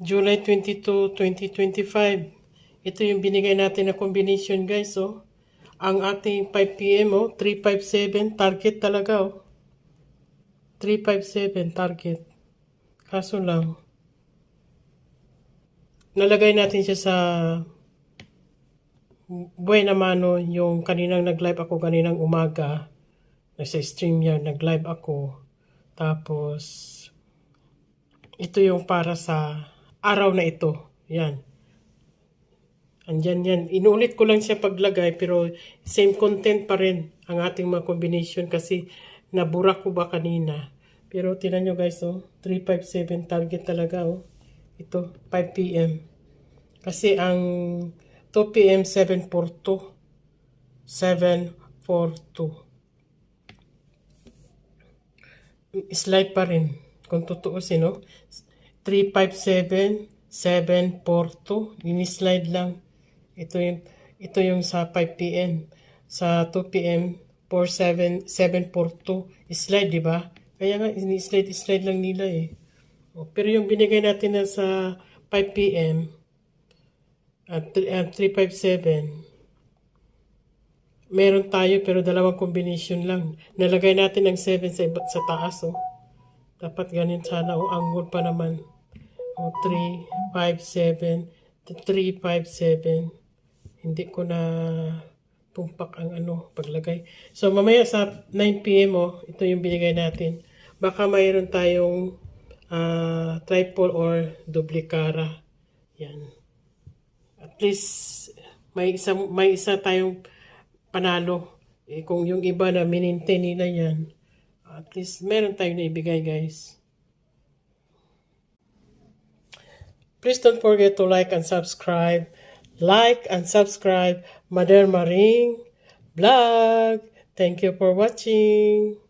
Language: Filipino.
July 22, 2025. Ito yung binigay natin na combination guys, oh. Ang ating 5 PM, oh, 357, target talaga, oh. 357, target. Kaso lang, nalagay natin siya sa buena mano yung kaninang nag-live ako kaninang umaga. Nasa stream yan, nag-live ako. Tapos, ito yung para sa araw na ito. Yan. Andyan yan. Inulit ko lang siya paglagay pero same content pa rin ang ating mga combination kasi nabura ko ba kanina. Pero tinan nyo guys, oh, 357 target talaga, oh. Ito, 5 PM. Kasi ang 2 PM 742. 742. Slide pa rin. Kung tutuusin, no? 357, 742. Ini-slide lang. Ito yung sa 5 PM. Sa 2 PM, 47, 742. Slide, di ba? Kaya nga, ini-slide lang nila eh. Pero yung binigay natin na sa 5 PM, at 357, meron tayo pero dalawang combination lang. Nalagay natin ang 7 sa taas, oh. Dapat ganun sana, oh. Angle pa naman. Oh, 357, 357. Hindi ko na pumpak ang paglagay. So, mamaya sa 9 PM, oh, ito yung binigay natin. Baka mayroon tayong triple or duplicara. Yan. At least, may isa tayong panalo. Kung yung iba na minintay nila yan, at least meron tayong naibigay guys. Please don't forget to like and subscribe. Like and subscribe Mother Maring Vlog. Thank you for watching.